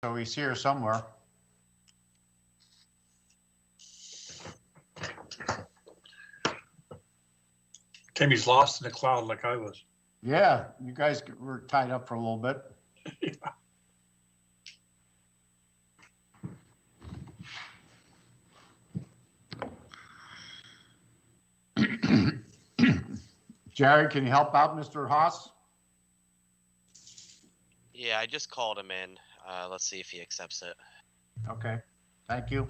So he's here somewhere. Timmy's lost in the cloud like I was. Yeah, you guys were tied up for a little bit. Jerry, can you help out Mr. Haas? Yeah, I just called him in. Let's see if he accepts it. Okay, thank you.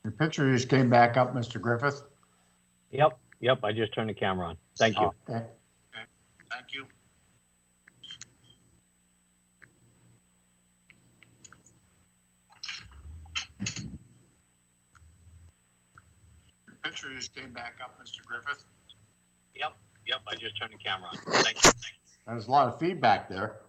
Your picture just came back up, Mr. Griffith. Yep, I just turned the camera on. Thank you. Okay. Thank you. Your picture just came back up, Mr. Griffith. Yep, I just turned the camera on. Thank you. There's a lot of feedback there.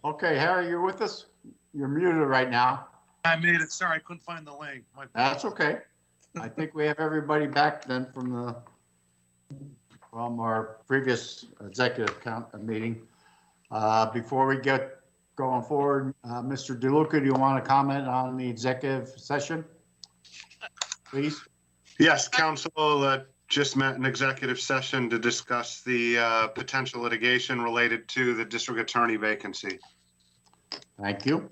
Okay, Harry, you're with us? You're muted right now. I made it. Sorry, I couldn't find the link. That's okay. I think we have everybody back then from our previous executive meeting. Before we get going forward, Mr. DeLuca, do you want to comment on the executive session, please? Yes, council just met in executive session to discuss the potential litigation related to the district attorney vacancy. Thank you.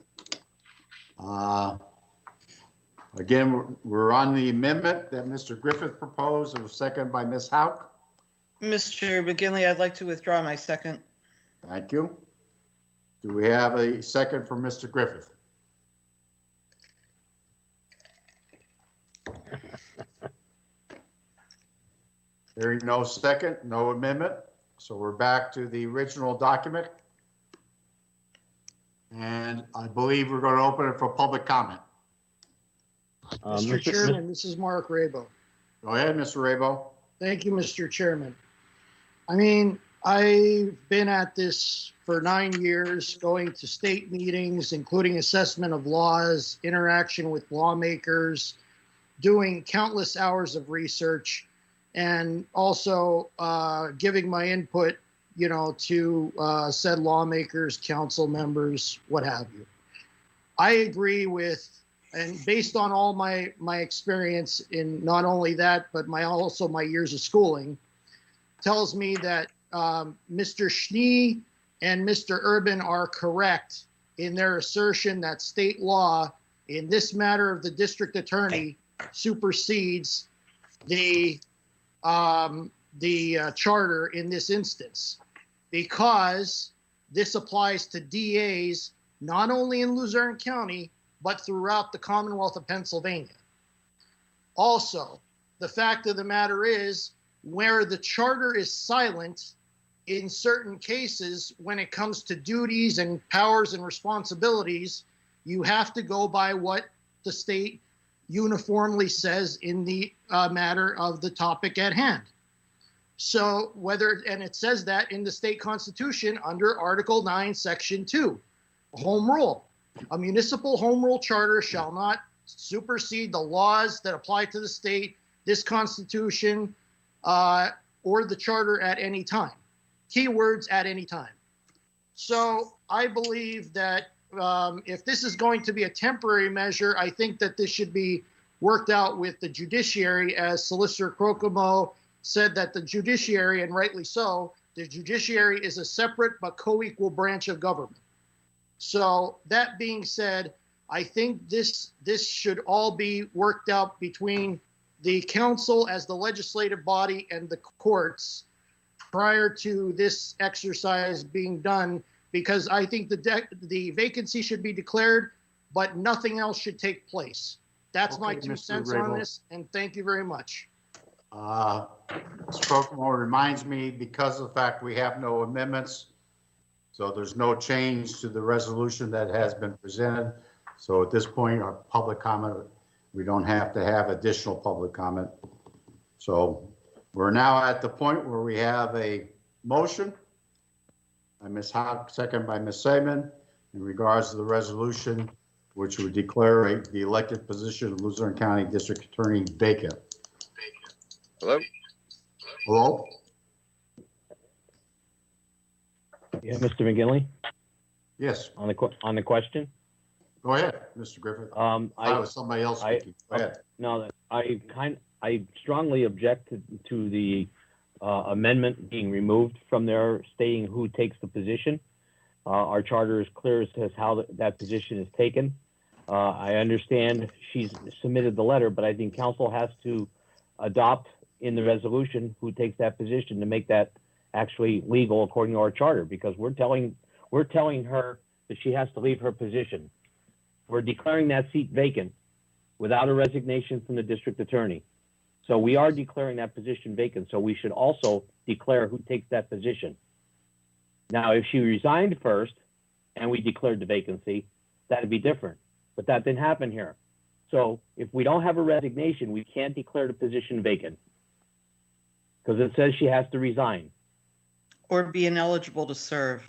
Again, we're on the amendment that Mr. Griffith proposed. It was seconded by Ms. Hauk. Mr. McGinley, I'd like to withdraw my second. Thank you. Do we have a second for Mr. Griffith? Hearing no second, no amendment. So we're back to the original document. And I believe we're going to open it for public comment. Mr. Chairman, this is Mark Rabo. Go ahead, Mr. Rabo. Thank you, Mr. Chairman. I mean, I've been at this for 9 years, going to state meetings, including assessment of laws, interaction with lawmakers, doing countless hours of research, and also giving my input, to said lawmakers, council members, what have you. I agree with, and based on all my experience in not only that, but also my years of schooling, tells me that Mr. Schnee and Mr. Urban are correct in their assertion that state law in this matter of the district attorney supersedes the charter in this instance, because this applies to DAs not only in Luzerne County, but throughout the Commonwealth of Pennsylvania. Also, the fact of the matter is, where the charter is silent in certain cases when it comes to duties and powers and responsibilities, you have to go by what the state uniformly says in the matter of the topic at hand. So and it says that in the state constitution under Article 9, Section 2, home rule. A municipal home rule charter shall not supersede the laws that apply to the state, this constitution, or the charter at any time. Keywords, at any time. So I believe that if this is going to be a temporary measure, I think that this should be worked out with the judiciary, as Solicitor Crocomo said that the judiciary, and rightly so, the judiciary is a separate but co-equal branch of government. So that being said, I think this should all be worked out between the council as the legislative body and the courts prior to this exercise being done, because I think the vacancy should be declared, but nothing else should take place. That's my 2 cents on this, and thank you very much. Mr. Kokomo reminds me, because of the fact we have no amendments, so there's no change to the resolution that has been presented. So at this point, our public comment, we don't have to have additional public comment. So we're now at the point where we have a motion by Ms. Hawk, second by Ms. Seaman, in regards to the resolution which would declare the elected position of Luzerne County District Attorney vacant. Hello? Hello? Yeah, Mr. McGinley, Yes, on the question? go ahead, Mr. Griffith. I was somebody else speaking. Go ahead. No, I strongly object to the amendment being removed from there stating who takes the position. Our charter is clear as to how that position is taken. I understand she's submitted the letter, but I think council has to adopt in the resolution who takes that position to make that actually legal according to our charter, because we're telling her that she has to leave her position. We're declaring that seat vacant without a resignation from the district attorney. So we are declaring that position vacant. So we should also declare who takes that position. Now, if she resigned first and we declared the vacancy, that'd be different. But that didn't happen here. So if we don't have a resignation, we can't declare the position vacant because it says she has to resign Or be ineligible to serve,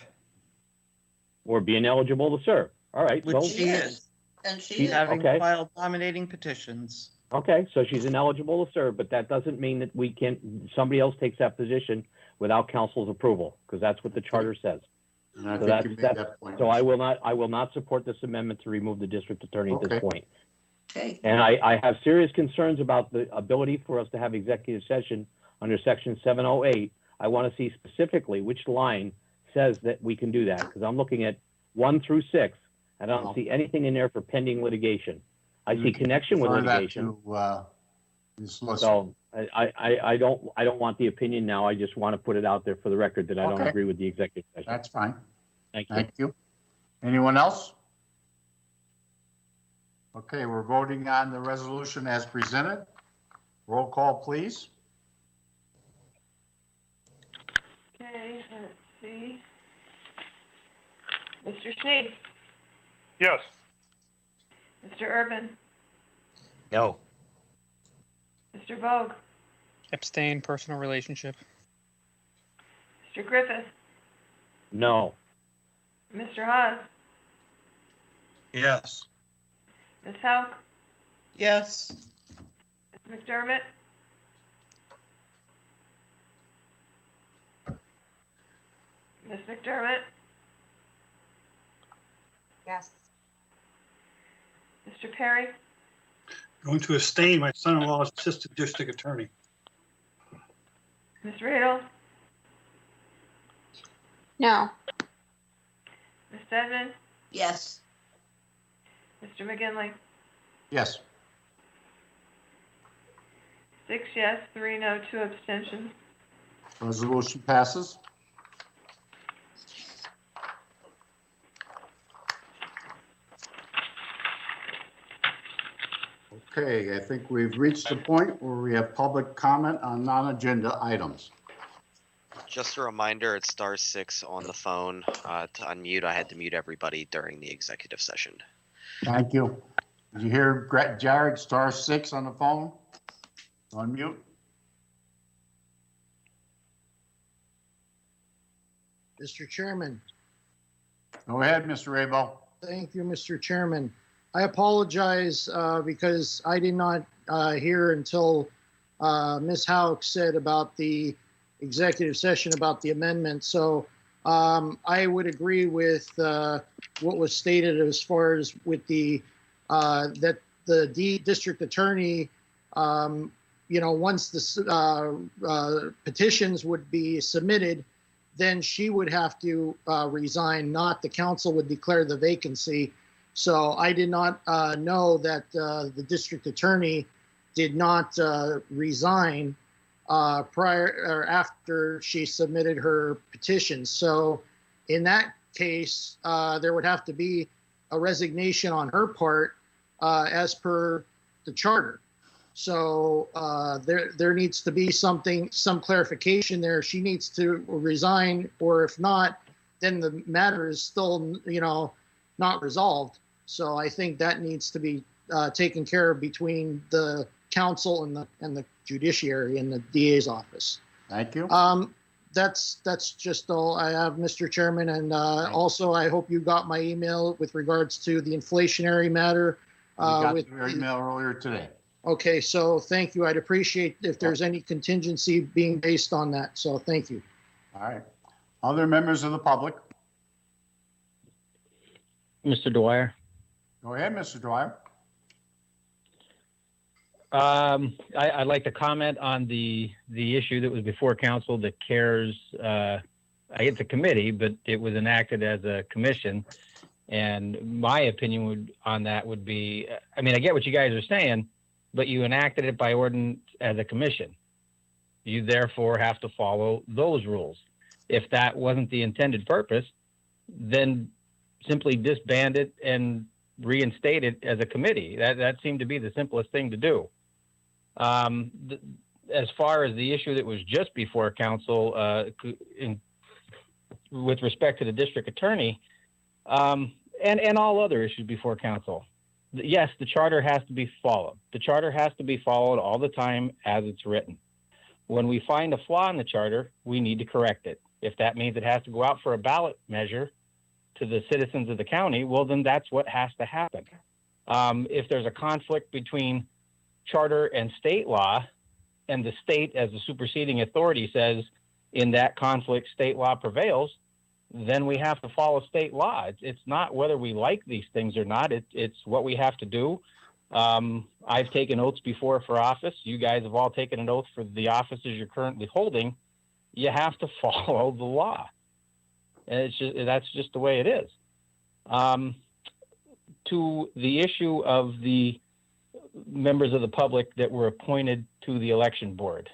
or be ineligible to serve. All right. which So she is, And she She's is. having Okay. filed nominating petitions. okay, so she's ineligible to serve, but that doesn't mean that we can't. Somebody else takes that position without council's approval, because that's what the charter says. And I So think you made that's- that point. So I will not support this amendment to remove the district attorney at this Okay. point. Okay, And I have serious concerns about the ability for us to have executive session under section 708. I want to see specifically which line says that we can do that, because I'm looking at 1 through 6. and I don't see anything in there for pending litigation. I see connection with Refer that litigation. to, Ms. Solicitor. So I don't want the opinion now. I just want to put it out there for the record that I don't Okay. agree with the executive session. That's fine. Thank you. Thank you. Anyone else? Okay, we're voting on the resolution as presented. Roll call, please. Okay, let's see. Mr. Schnee, Yes. Mr. Urban, No. Mr. Vogue, Abstain, personal relationship. Mr. Griffith, No. Mr. Haas, Yes. Ms. Hauk, Yes, Ms. McDermott, Ms. McDermott, yes. Mr. Perry, Going to abstain, my son-in-law is assistant district attorney. Ms. Radel, No. Ms. Stedman, Yes, Mr. McGinley. Yes. 6 yes, 3 no, 2 abstentions. Resolution passes. Okay, I think we've reached the point where we have public comment on non-agenda items. Just a reminder, it's *6 on the phone. To unmute, I had to mute everybody during the executive session. Thank you. Did you hear Jared, *6 on the phone? Unmute. Mr. Chairman. Go ahead, Mr. Rabo. Thank you, Mr. Chairman. I apologize because I did not hear until Ms. Hauk said about the executive session about the amendment. So I would agree with what was stated as far as with the that the district attorney, once the petitions would be submitted, then she would have to resign, not the council would declare the vacancy. So I did not know that the district attorney did not resign prior or after she submitted her petition. So in that case, there would have to be a resignation on her part as per the charter. So there needs to be some clarification there. She needs to resign, or if not, then the matter is still, not resolved. So I think that needs to be taken care of between the council and the judiciary and the DA's office. Thank you. that's just all I have, Mr. Chairman. And also, I hope you got my email with regards to the inflationary matter. We got with your email earlier today. Okay, so thank you. I'd appreciate if there's any contingency being based on that. So thank you. All right. Other members of the public? Mr. Dwyer. Go ahead, Mr. Dwyer. I'd like to comment on the issue that was before council, the CARES, it's a committee, but it was enacted as a commission. And my opinion on that would be, I mean, I get what you guys are saying, but you enacted it by ordinance as a commission. You therefore have to follow those rules. If that wasn't the intended purpose, then simply disband it and reinstate it as a committee. That seemed to be the simplest thing to do. As far as the issue that was just before council, with respect to the district attorney, and all other issues before council, yes, the charter has to be followed. The charter has to be followed all the time as it's written. When we find a flaw in the charter, we need to correct it. If that means it has to go out for a ballot measure to the citizens of the county, well, then that's what has to happen. If there's a conflict between charter and state law, and the state as the superseding authority says in that conflict state law prevails, then we have to follow state law. It's not whether we like these things or not. It's what we have to do. I've taken oaths before for office. You guys have all taken an oath for the offices you're currently holding. You have to follow the law. And that's just the way it is. To the issue of the members of the public that were appointed to the election board.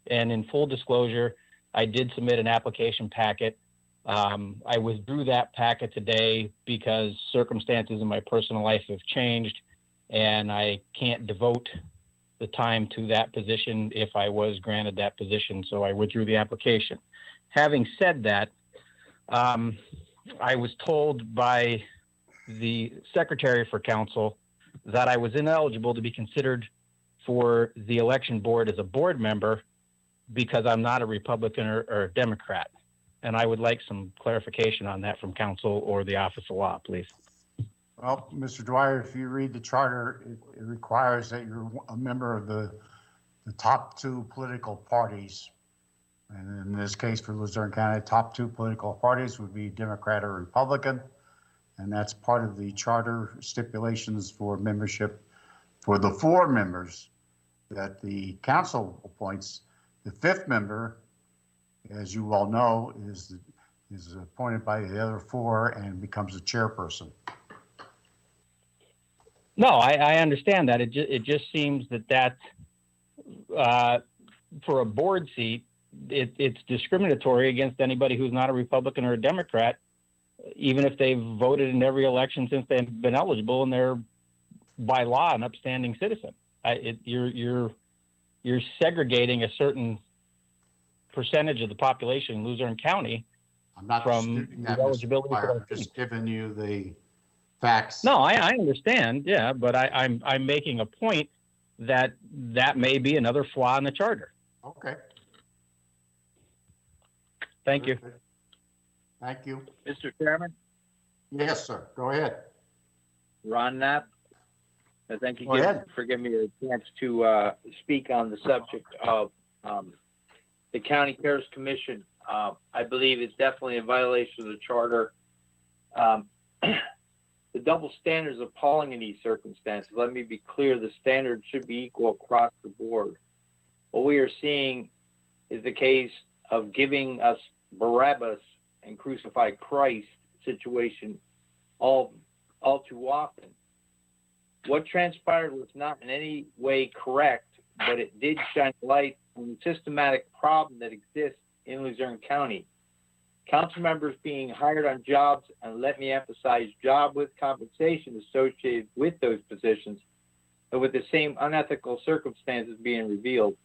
And in full disclosure, I did submit an application packet. I withdrew that packet today because circumstances in my personal life have changed and I can't devote the time to that position if I was granted that position. So I withdrew the application. Having said that, I was told by the secretary for council that I was ineligible to be considered for the election board as a board member because I'm not a Republican or a Democrat. And I would like some clarification on that from council or the Office of Law, please. Well, Mr. Dwyer, if you read the charter, it requires that you're a member of the top two political parties. And in this case for Luzerne County, top two political parties would be Democrat or Republican. And that's part of the charter stipulations for membership for the 4 members that the council appoints. The 5th member, as you all know, is appointed by the other 4 and becomes a chairperson. No, I understand that. It just seems that for a board seat, it's discriminatory against anybody who's not a Republican or a Democrat, even if they've voted in every election since they've been eligible and they're by law an upstanding citizen. You're segregating a certain percentage of the population in Luzerne County from the eligibility. I'm just giving you the facts. No, I understand. Yeah, but I'm making a point that may be another flaw in the charter. Okay. Thank you. Thank you. Mr. Chairman, Yes, sir. Go ahead. Ron Knapp. Thank you Go ahead. for giving me a chance to speak on the subject of the County Cares Commission. I believe it's definitely a violation of the charter. The double standard is appalling in these circumstances. Let me be clear, the standard should be equal across the board. What we are seeing is the case of giving us Barabbas and crucified Christ situation all too often. What transpired was not in any way correct, but it did shine light on the systematic problem that exists in Luzerne County. Council members being hired on jobs, and let me emphasize, job with compensation associated with those positions, but with the same unethical circumstances being revealed.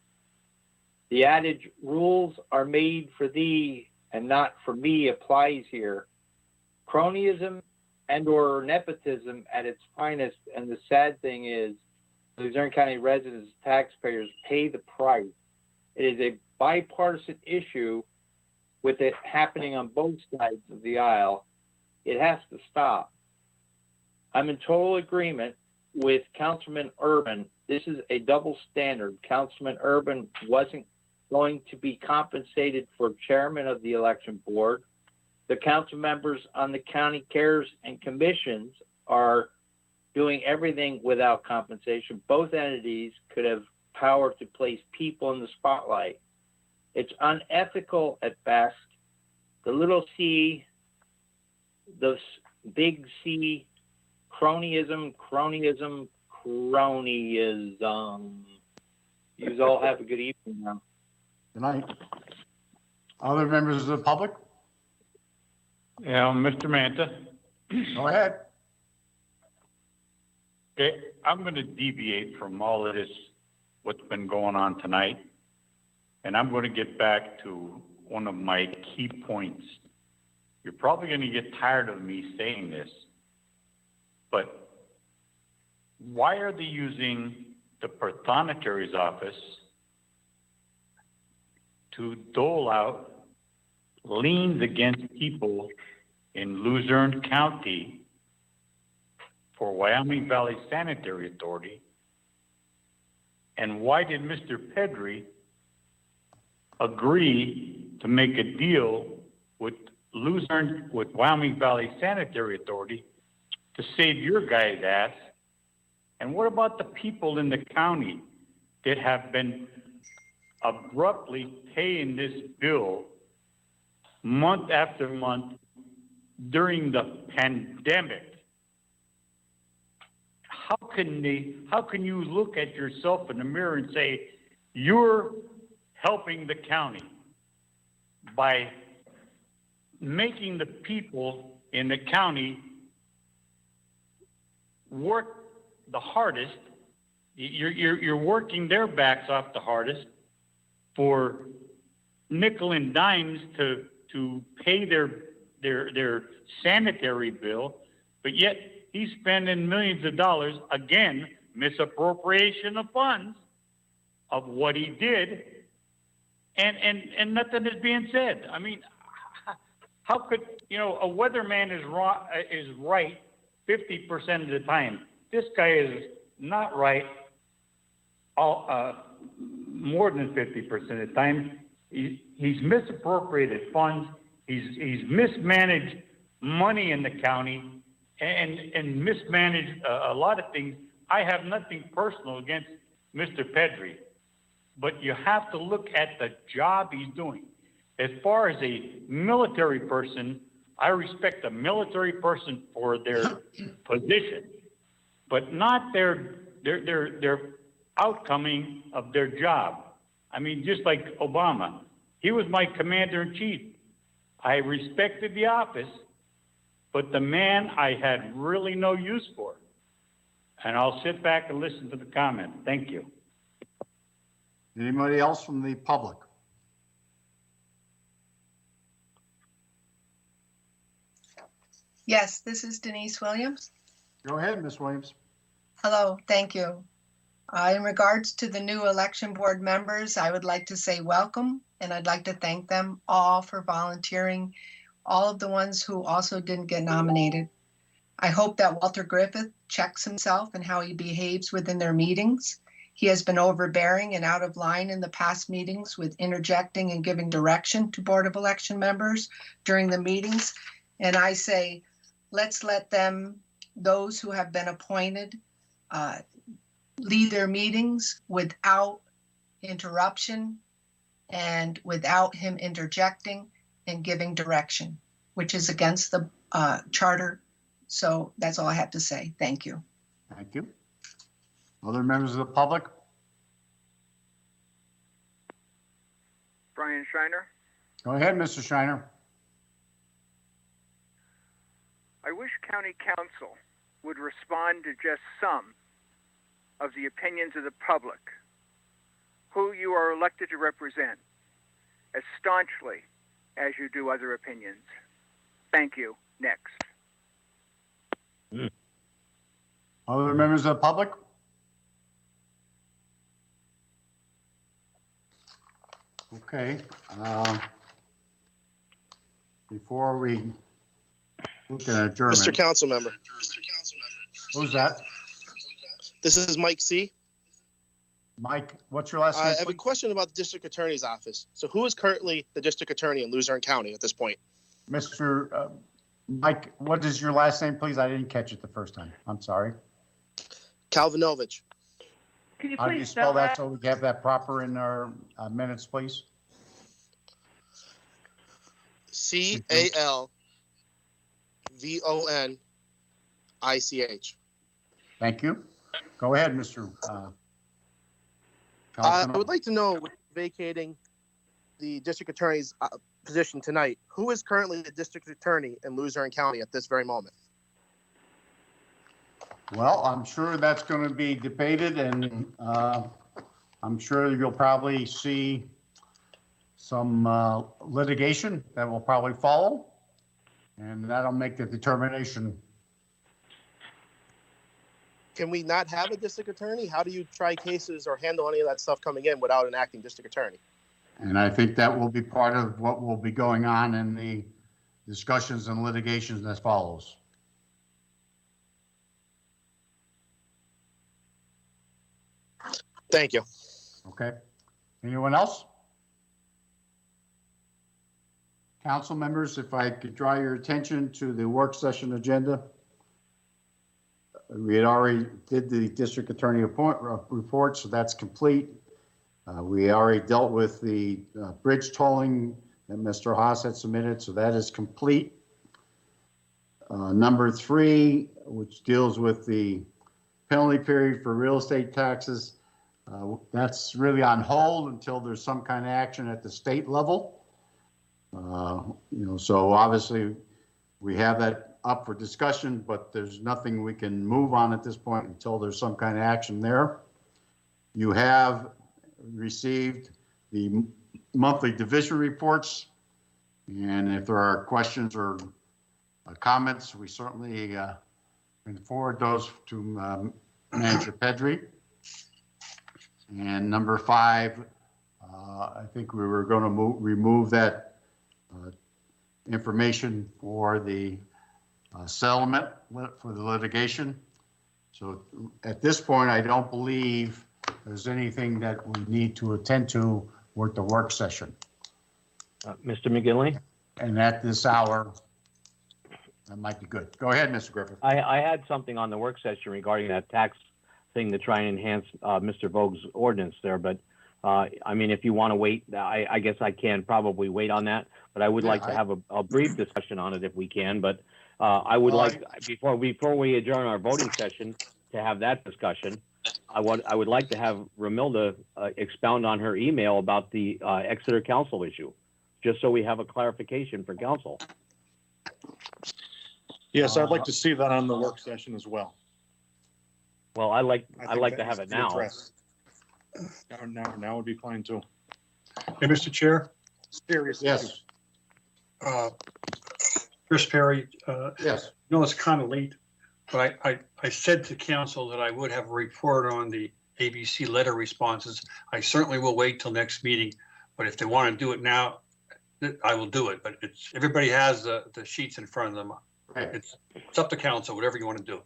The adage, rules are made for thee and not for me, applies here. Cronyism and or nepotism at its finest, and the sad thing is Luzerne County residents, taxpayers pay the price. It is a bipartisan issue with it happening on both sides of the aisle, it has to stop. I'm in total agreement with Councilman Urban. This is a double standard. Councilman Urban wasn't going to be compensated for chairman of the election board. The council members on the county cares and commissions are doing everything without compensation. Both entities could have power to place people in the spotlight. It's unethical at best. The little c, the big C, cronyism. You all have a good evening now. Good night. Other members of the public? Yeah, Mr. Manta. Go ahead. Okay, I'm going to deviate from all of this, what's been going on tonight, and I'm going to get back to one of my key points. You're probably going to get tired of me saying this, but why are they using the Prothonotary office to dole out liens against people in Luzerne County for Wyoming Valley Sanitary Authority? And why did Mr. Pedri agree to make a deal with Wyoming Valley Sanitary Authority to save your guy's ass? And what about the people in the county that have been abruptly paying this bill month after month during the pandemic? How can you look at yourself in the mirror and say you're helping the county by making the people in the county work the hardest? You're working their backs off the hardest for nickel and dimes to pay their sanitary bill, but yet he's spending millions of dollars, again, misappropriation of funds of what he did, and nothing is being said. I mean, how could, a weatherman is right 50% of the time. This guy is not right more than 50% of the time. He's misappropriated funds. He's mismanaged money in the county and mismanaged a lot of things. I have nothing personal against Mr. Pedri, but you have to look at the job he's doing. As far as a military person, I respect a military person for their position, but not their outcoming of their job. I mean, just like Obama, he was my commander in chief. I respected the office, but the man I had really no use for. And I'll sit back and listen to the comment. Thank you. Anybody else from the public? Yes, this is Denise Williams. Go ahead, Ms. Williams. Hello, thank you. In regards to the new election board members, I would like to say welcome, and I'd like to thank them all for volunteering, all of the ones who also didn't get nominated. I hope that Walter Griffith checks himself and how he behaves within their meetings. He has been overbearing and out of line in the past meetings with interjecting and giving direction to Board of Election members during the meetings. And I say, let's let them, those who have been appointed, lead their meetings without interruption and without him interjecting and giving direction, which is against the charter. So that's all I have to say. Thank you. Thank you. Other members of the public? Brian Shiner. Go ahead, Mr. Shiner. I wish County Council would respond to just some of the opinions of the public, who you are elected to represent, as staunchly as you do other opinions. Thank you. Next. Other members of the public? Okay. before we look at adjournment. Mr. Council Member, Who's that? this is Mike C. Mike, what's your last I name? have a question about the District Attorney's Office. So who is currently the District Attorney in Luzerne County at this point? Mr. Mike, what is your last name, please? I didn't catch it the first time. I'm sorry. Calvinovich. Could you How do you please spell that that? so we have that proper in our minutes, please? CALVONICH. Thank you. Go ahead, Mr. I would like to know, with vacating the District Attorney's position tonight, who is currently the District Attorney in Luzerne County at this very moment? Well, I'm sure that's going to be debated, and I'm sure you'll probably see some litigation that will probably follow, and that'll make the determination. Can we not have a District Attorney? How do you try cases or handle any of that stuff coming in without an acting District Attorney? And I think that will be part of what will be going on in the discussions and litigations that follows. Thank you. Okay. Anyone else? Council members, if I could draw your attention to the work session agenda. We had already did the district attorney report, so that's complete. We already dealt with the bridge tolling that Mr. Haas had submitted, so that is complete. Number 3, which deals with the penalty period for real estate taxes, that's really on hold until there's some kind of action at the state level. So obviously we have that up for discussion, but there's nothing we can move on at this point until there's some kind of action there. You have received the monthly division reports, and if there are questions or comments, we certainly can forward those to Manager Pedri. And number 5, I think we were going to remove that information for the settlement for the litigation. So at this point, I don't believe there's anything that we need to attend to with the work session. Mr. McGinley? And at this hour, that might be good. Go ahead, Mr. Griffith. I had something on the work session regarding that tax thing to try and enhance Mr. Vogue's ordinance there, but I mean, if you want to wait, I guess I can probably wait on that, but I would like to have a brief discussion on it if we can, but I would like, before we adjourn our voting session, to have that discussion. I would like to have Ramilda expound on her email about the Exeter Council issue, just so we have a clarification for council. Yes, I'd like to see that on the work session as well. Well, I'd like to have it now. Now would be fine too. Hey, Mr. Chair? Serious. Yes. Chris Perry, yes. It's kind of late, but I said to council that I would have a report on the ABC letter responses. I certainly will wait till next meeting, but if they want to do it now, I will do it. But everybody has the sheets in front of them. Right. It's up to council, whatever you want to do.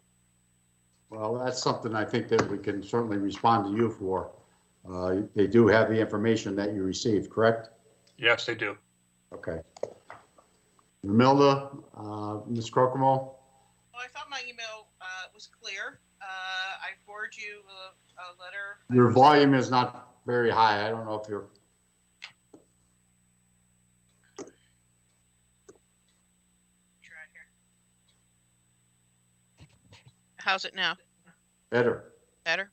Well, that's something I think that we can certainly respond to you for. They do have the information that you received, correct? Yes, they do. Okay. Ramilda, Ms. Crocomo? Well, I thought my email was clear. I forward you a letter. Your volume is not very high. I don't know if you're. Try here. How's it now? Better. Better?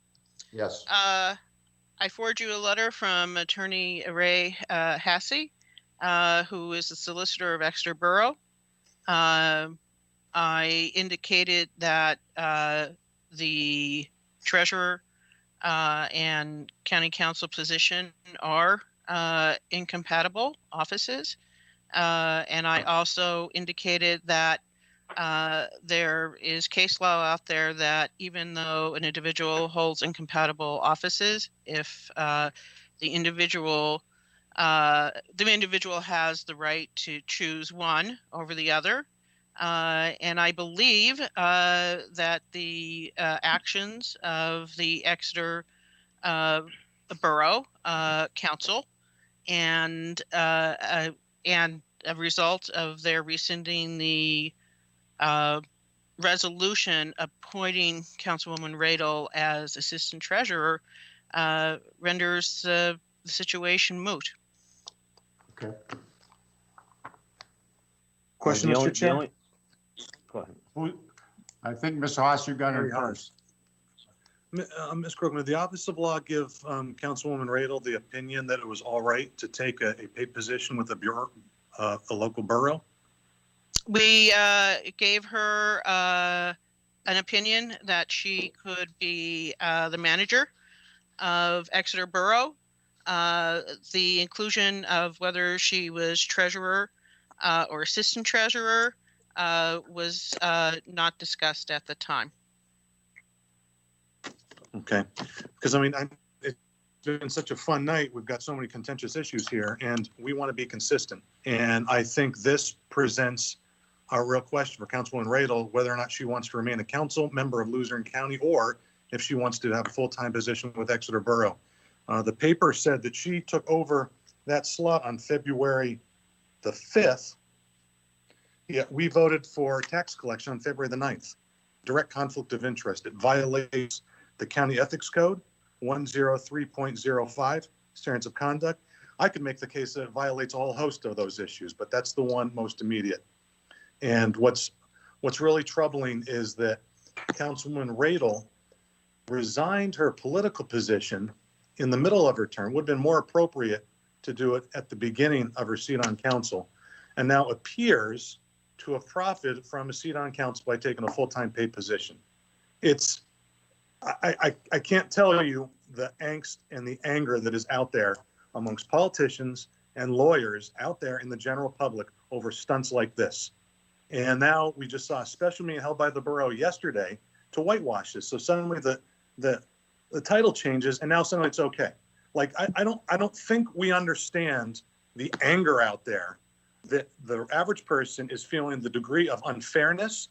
Yes. I forward you a letter from Attorney Ray Hassey, who is the solicitor of Exeter Borough. I indicated that the treasurer and county council position are incompatible offices. And I also indicated that there is case law out there that even though an individual holds incompatible offices, if the individual the individual has the right to choose one over the other. And I believe that the actions of the Exeter Borough Council and a result of their rescinding the resolution appointing Councilwoman Radel as Assistant Treasurer renders the situation moot. Okay. Question, Mr. Chair? Go ahead. I think, Mr. Haas, you got it first. Ms. Krugman, did the Office of Law give Councilwoman Radel the opinion that it was all right to take a paid position with a local borough? We gave her an opinion that she could be the manager of Exeter Borough. The inclusion of whether she was treasurer or assistant treasurer was not discussed at the time. Okay, because I mean, it's been such a fun night. We've got so many contentious issues here, and we want to be consistent. And I think this presents a real question for Councilwoman Radel, whether or not she wants to remain a council member of Luzerne County, or if she wants to have a full-time position with Exeter Borough. The paper said that she took over that slot on February the 5th. Yeah, we voted for tax collection on February the 9th. Direct conflict of interest. It violates the County Ethics Code 103.05, standards of conduct. I could make the case that it violates a whole host of those issues, but that's the one most immediate. And what's really troubling is that Councilwoman Radel resigned her political position in the middle of her term. Would have been more appropriate to do it at the beginning of her seat on council, and now appears to have profited from a seat on council by taking a full-time paid position. I can't tell you the angst and the anger that is out there amongst politicians and lawyers out there in the general public over stunts like this. And now we just saw a special meeting held by the borough yesterday to whitewash this. So suddenly the title changes, and now suddenly it's okay. Like I don't think we understand the anger out there that the average person is feeling, the degree of unfairness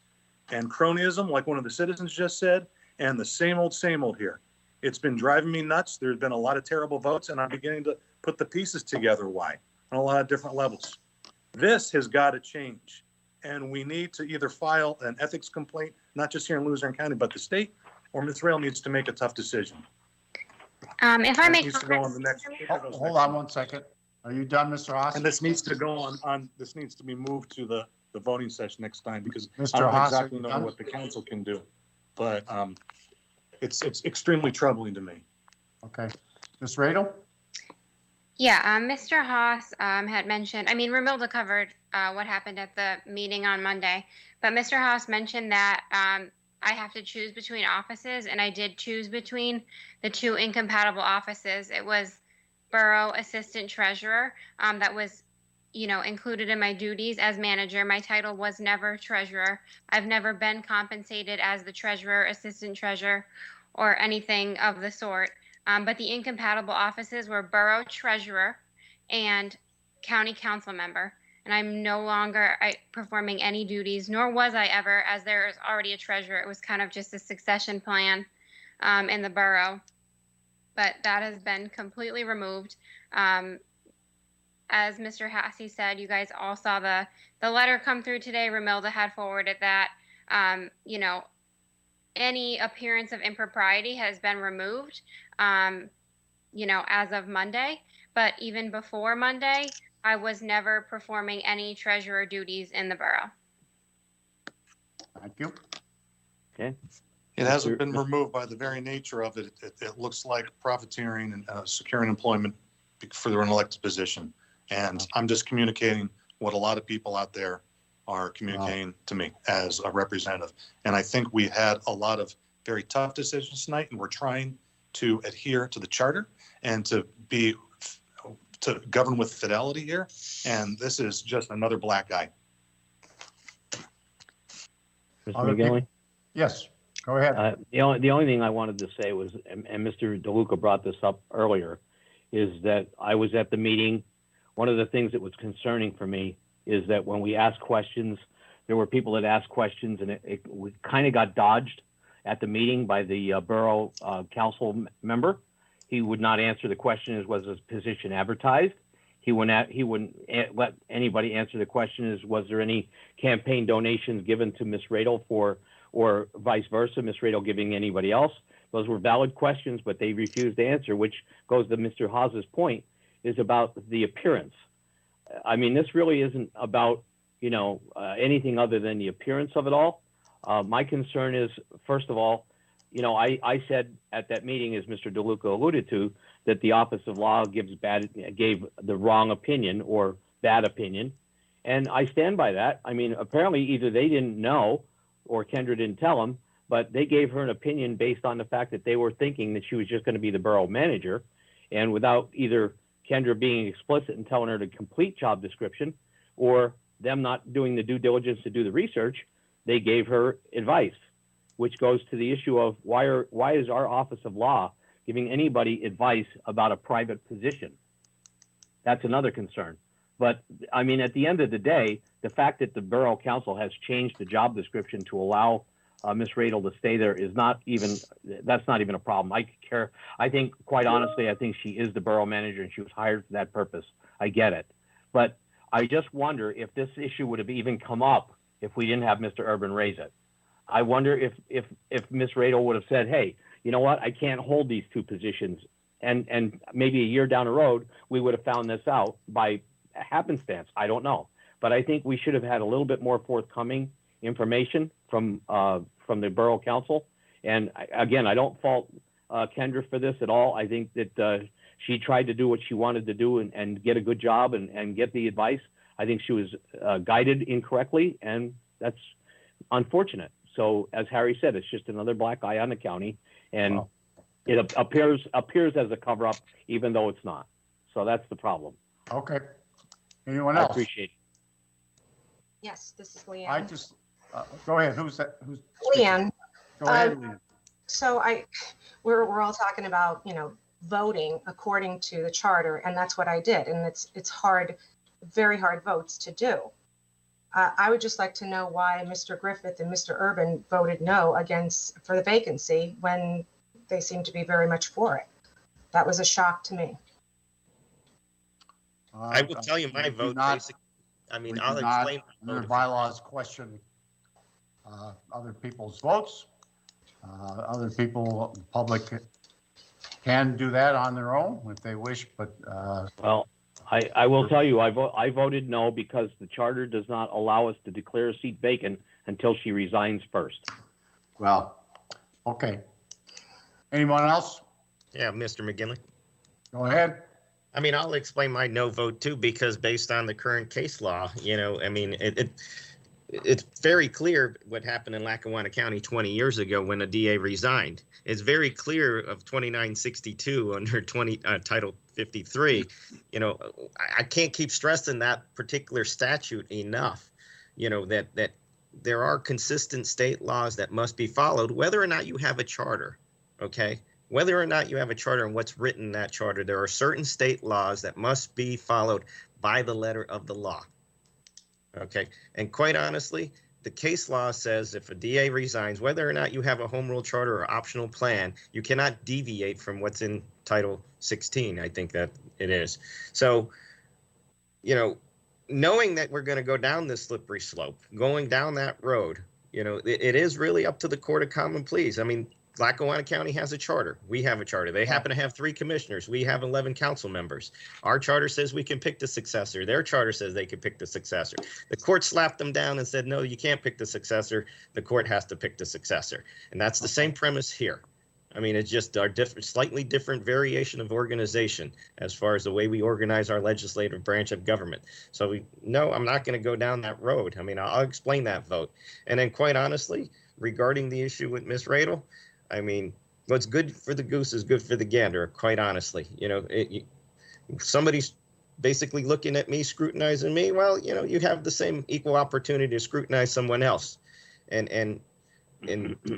and cronyism, like one of the citizens just said, and the same old here. It's been driving me nuts. There's been a lot of terrible votes, and I'm beginning to put the pieces together why on a lot of different levels. This has got to change, and we need to either file an ethics complaint, not just here in Luzerne County, but the state, or Ms. Rail needs to make a tough decision. If I may Needs to go on the next. Hold on one second. Are you done, Mr. Haas? And this needs to go on, this needs to be moved to the voting session next time, because Mr. I don't Haas, exactly are you know done? what the council can do. But it's extremely troubling to me. Okay. Ms. Radel? Yeah, Mr. Haas had mentioned, I mean, Ramilda covered what happened at the meeting on Monday, but Mr. Haas mentioned that I have to choose between offices, and I did choose between the two incompatible offices. It was Borough Assistant Treasurer that was, included in my duties as manager. My title was never treasurer. I've never been compensated as the treasurer, assistant treasurer, or anything of the sort. But the incompatible offices were borough treasurer and county council member. And I'm no longer performing any duties, nor was I ever, as there is already a treasurer. It was kind of just a succession plan in the borough. But that has been completely removed. As Mr. Hassey said, you guys all saw the letter come through today. Ramilda had forwarded that. Any appearance of impropriety has been removed, as of Monday. But even before Monday, I was never performing any treasurer duties in the borough. Thank you. Okay. It hasn't been removed by the very nature of it. It looks like profiteering and securing employment for an elected position. And I'm just communicating what a lot of people out there are communicating to me as a representative. And I think we had a lot of very tough decisions tonight, and we're trying to adhere to the charter and to govern with fidelity here. And this is just another black eye. Mr. McGinley? Yes, go ahead. The only thing I wanted to say was, and Mr. DeLuca brought this up earlier, is that I was at the meeting one of the things that was concerning for me is that when we asked questions, there were people that asked questions, and we kind of got dodged at the meeting by the borough council member. He would not answer the question, was his position advertised? He wouldn't let anybody answer the question, was there any campaign donations given to Ms. Radel or vice versa, Ms. Radel giving anybody else? Those were valid questions, but they refused to answer, which goes to Mr. Haas's point, is about the appearance. I mean, this really isn't about, anything other than the appearance of it all. My concern is, first of all, I said at that meeting, as Mr. DeLuca alluded to, that the Office of Law gave the wrong opinion or bad opinion. And I stand by that. I mean, apparently either they didn't know or Kendra didn't tell them, but they gave her an opinion based on the fact that they were thinking that she was just going to be the borough manager. And without either Kendra being explicit and telling her the complete job description or them not doing the due diligence to do the research, they gave her advice, which goes to the issue of why is our Office of Law giving anybody advice about a private position? That's another concern. But I mean, at the end of the day, the fact that the Borough Council has changed the job description to allow Ms. Radel to stay there that's not even a problem. I think, quite honestly, I think she is the borough manager and she was hired for that purpose. I get it. But I just wonder if this issue would have even come up if we didn't have Mr. Urban raise it. I wonder if Ms. Radel would have said, hey, you know what, I can't hold these two positions. And maybe a year down the road, we would have found this out by happenstance. I don't know. But I think we should have had a little bit more forthcoming information from the Borough Council. And again, I don't fault Kendra for this at all. I think that she tried to do what she wanted to do and get a good job and get the advice. I think she was guided incorrectly, and that's unfortunate. So as Harry said, it's just another black eye on the county, and it appears as a cover-up, even though it's not. So that's the problem. Okay. Anyone else? I appreciate it. Yes, this is Leanne. I just, go ahead. Who's that? Who's Leanne. Go ahead, Leanne. So we're all talking about, voting according to the charter, and that's what I did. And it's hard, very hard votes to do. I would just like to know why Mr. Griffith and Mr. Urban voted no for the vacancy when they seem to be very much for it. That was a shock to me. I will tell you my vote. Basically, I'll explain. Under bylaws, question other people's votes. Other people, public, can do that on their own if they wish, but well, I will tell you, I voted no because the charter does not allow us to declare a seat vacant until she resigns first. Well, okay. Anyone else? Yeah, Mr. McGinley. Go ahead. I'll explain my no vote too, because based on the current case law, it's very clear what happened in Lackawanna County 20 years ago when a DA resigned. It's very clear of 2962 under Title 53. I can't keep stressing that particular statute enough, that there are consistent state laws that must be followed, whether or not you have a charter, okay? Whether or not you have a charter and what's written in that charter, there are certain state laws that must be followed by the letter of the law. Okay, and quite honestly, the case law says if a DA resigns, whether or not you have a home rule charter or optional plan, you cannot deviate from what's in Title 16. I think that it is. So, knowing that we're going to go down this slippery slope, going down that road, it is really up to the Court of Common Pleas. Lackawanna County has a charter. We have a charter. They happen to have 3 commissioners. We have 11 council members. Our charter says we can pick the successor. Their charter says they can pick the successor. The court slapped them down and said, no, you can't pick the successor. The court has to pick the successor. And that's the same premise here. It's just our slightly different variation of organization as far as the way we organize our legislative branch of government. So no, I'm not going to go down that road. I'll explain that vote. And then quite honestly, regarding the issue with Ms. Radel, what's good for the goose is good for the gander, quite honestly. Somebody's basically looking at me, scrutinizing me. Well, you have the same equal opportunity to scrutinize someone else. And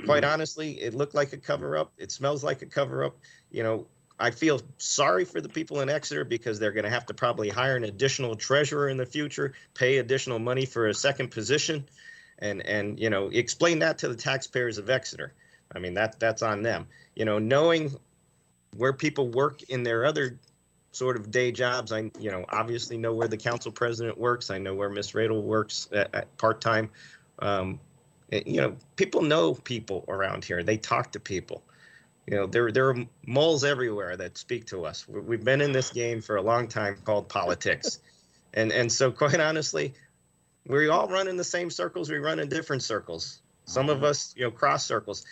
quite honestly, it looked like a cover-up. It smells like a cover-up. I feel sorry for the people in Exeter because they're going to have to probably hire an additional treasurer in the future, pay additional money for a second position, and you know, explain that to the taxpayers of Exeter. I mean, that's on them. You know, knowing where people work in their other sort of day jobs, I, you know, obviously know where the council president works. I know where Miss Radel works at part-time. You know, people know people around here. They talk to people. You know, there are moles everywhere that speak to us. We've been in this game for a long time called politics. And so quite honestly, we all run in the same circles. We run in different circles. Some of us, you know, cross circles.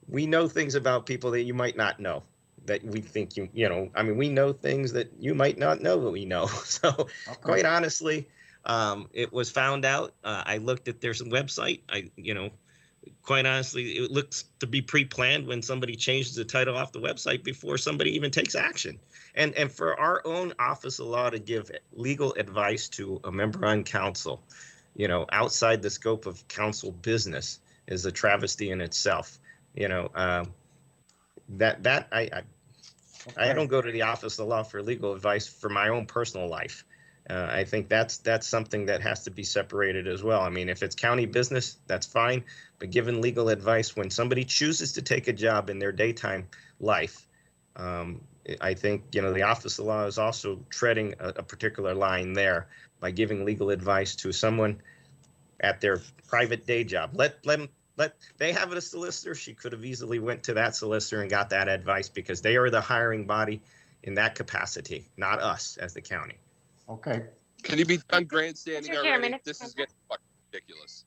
We know things about people that you might not know, that we think you know, I mean, we know things that you might not know that we know. So quite honestly, it was found out. I looked at their website. You know, quite honestly, it looks to be pre-planned when somebody changes the title off the website before somebody even takes action. And for our own office of law to give legal advice to a member on council, you know, outside the scope of council business is a travesty in itself. You know, I don't go to the office of law for legal advice for my own personal life. I think that's something that has to be separated as well. I mean, if it's county business, that's fine. But given legal advice when somebody chooses to take a job in their daytime life, I think, you know, the office of law is also treading a particular line there by giving legal advice to someone at their private day job. They have a solicitor. She could have easily went to that solicitor and got that advice because they are the hiring body in that capacity, not us as the county. Okay. Can you be done grandstanding Mr. already? Chairman, This is getting fucking ridiculous.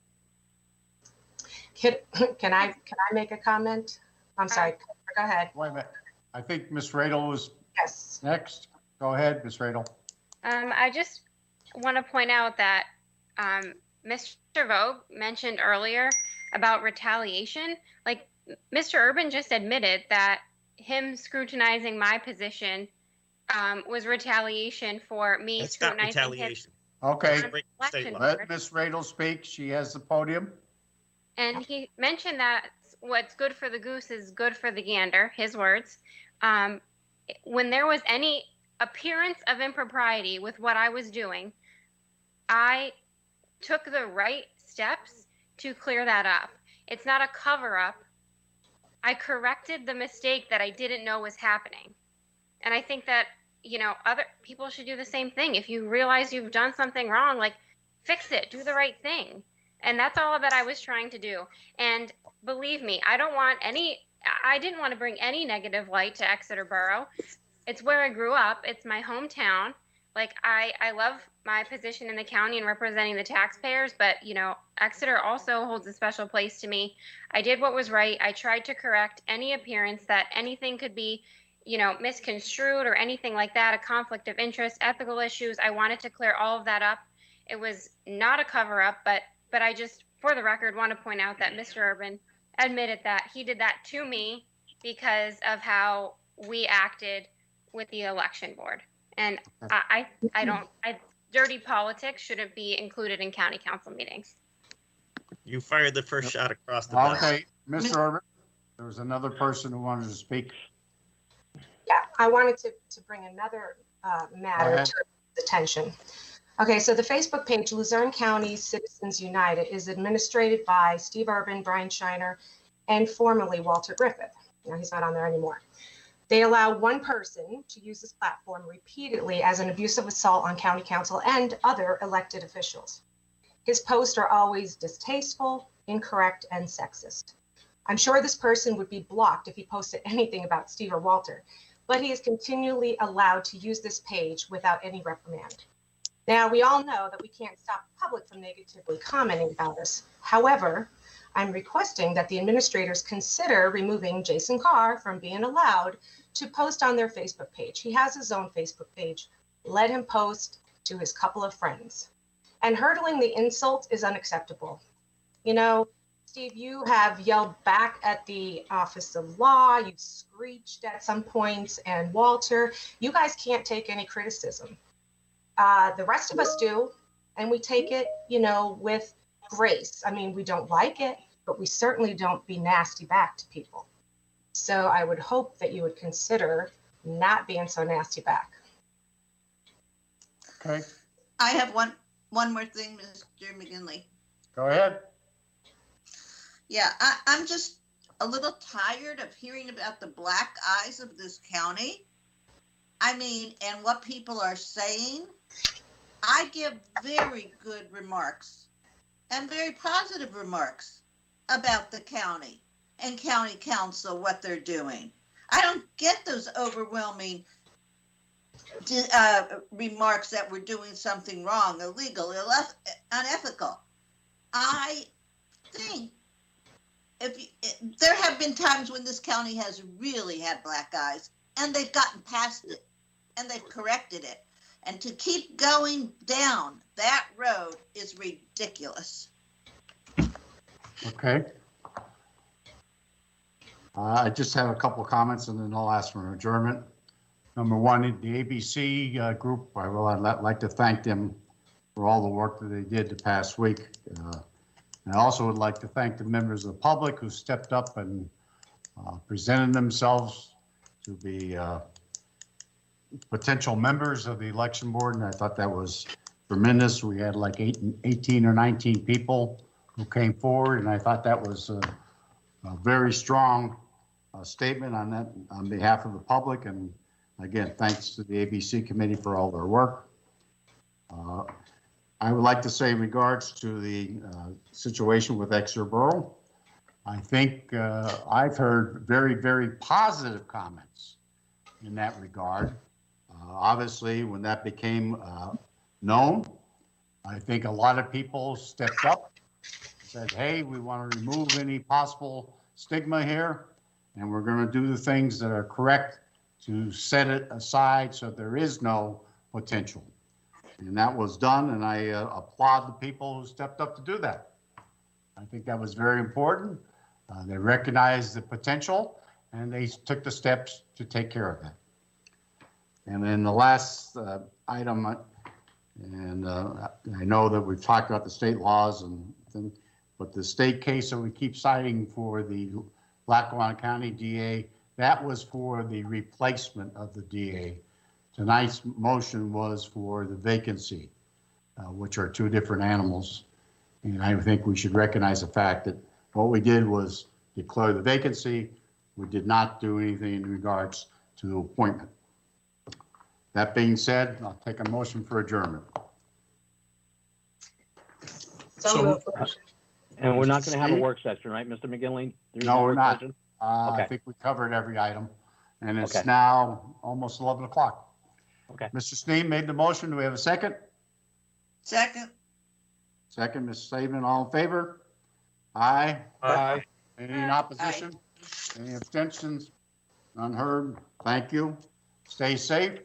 Can I make a comment? I'm sorry. Go ahead. Wait a minute. I think Miss Radel was Yes. next. Go ahead, Miss Radel. I just want to point out that Mr. Vogt mentioned earlier about retaliation. Like, Mr. Urban just admitted that him scrutinizing my position was retaliation for me That's not scrutinizing retaliation. Okay. election Let board. Miss Radel speak. She has the podium. And he mentioned that what's good for the goose is good for the gander, his words. When there was any appearance of impropriety with what I was doing, I took the right steps to clear that up. It's not a cover-up. I corrected the mistake that I didn't know was happening. And I think that, you know, other people should do the same thing. If you realize you've done something wrong, like, fix it, do the right thing. And that's all that I was trying to do. And believe me, I didn't want to bring any negative light to Exeter Borough. It's where I grew up. It's my hometown. Like, I love my position in the county and representing the taxpayers, but, you know, Exeter also holds a special place to me. I did what was right. I tried to correct any appearance that anything could be, you know, misconstrued or anything like that, a conflict of interest, ethical issues. I wanted to clear all of that up. It was not a cover-up, but I just, for the record, want to point out that Mr. Urban admitted that he did that to me because of how we acted with the election board. And dirty politics shouldn't be included in county council meetings. You fired the first shot across the bow. Okay, Mr. Urban, there was another person who wanted to speak. Yeah, I wanted to bring another matter to attention. Okay, so the Facebook page, Luzerne County Citizens United, is administrated by Steve Urban, Brian Shiner, and formerly Walter Griffith. Now, he's not on there anymore. They allow one person to use this platform repeatedly as an abusive assault on county council and other elected officials. His posts are always distasteful, incorrect, and sexist. I'm sure this person would be blocked if he posted anything about Steve or Walter, but he is continually allowed to use this page without any reprimand. Now, we all know that we can't stop the public from negatively commenting about us. However, I'm requesting that the administrators consider removing Jason Carr from being allowed to post on their Facebook page. He has his own Facebook page. Let him post to his couple of friends. And hurdling the insults is unacceptable. You know, Steve, you have yelled back at the Office of Law. You've screeched at some points. And Walter, you guys can't take any criticism. The rest of us do, and we take it, you know, with grace. I mean, we don't like it, but we certainly don't be nasty back to people. So I would hope that you would consider not being so nasty back. Okay, I have one more thing, Mr. McGinley. go ahead. Yeah, I'm just a little tired of hearing about the black eyes of this county. I mean, and what people are saying. I give very good remarks and very positive remarks about the county and county council, what they're doing. I don't get those overwhelming remarks that we're doing something wrong, illegal, unethical. I think there have been times when this county has really had black eyes, and they've gotten past it, and they've corrected it. And to keep going down that road is ridiculous. Okay. I just have a couple of comments and then I'll ask for an adjournment. Number one, the ABC group, I'd like to thank them for all the work that they did the past week. I also would like to thank the members of the public who stepped up and presented themselves to be potential members of the election board, and I thought that was tremendous. We had like 18 or 19 people who came forward, and I thought that was a very strong statement on behalf of the public. And again, thanks to the ABC committee for all their work. I would like to say in regards to the situation with Exeter Borough, I think I've heard very, very positive comments in that regard. Obviously, when that became known, I think a lot of people stepped up, said, hey, we want to remove any possible stigma here, and we're going to do the things that are correct to set it aside so there is no potential. And that was done, and I applaud the people who stepped up to do that. I think that was very important. They recognized the potential, and they took the steps to take care of that. And then the last item, and I know that we've talked about the state laws and things, but the state case that we keep citing for the Lackawanna County DA, that was for the replacement of the DA. Tonight's motion was for the vacancy, which are two different animals. And I think we should recognize the fact that what we did was declare the vacancy. We did not do anything in regards to the appointment. That being said, I'll take a motion for adjournment. And we're not going to have a work session, right, Mr. McGinley? No, we're not. Okay. I think we covered every item, and it's Okay. now almost 11 o'clock. Okay. Mr. Steen made the motion. Do we have a second? Second. Second, Ms. Saban, all in favor? Aye. Aye. Any in opposition? Any abstentions? None heard. Thank you. Stay safe.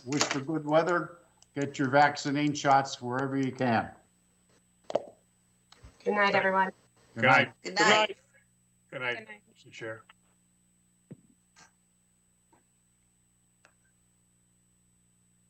Wish for good weather. Get your vaccine shots wherever you can. Good night, everyone. Good night. Good night. Good night, Mr. Chair.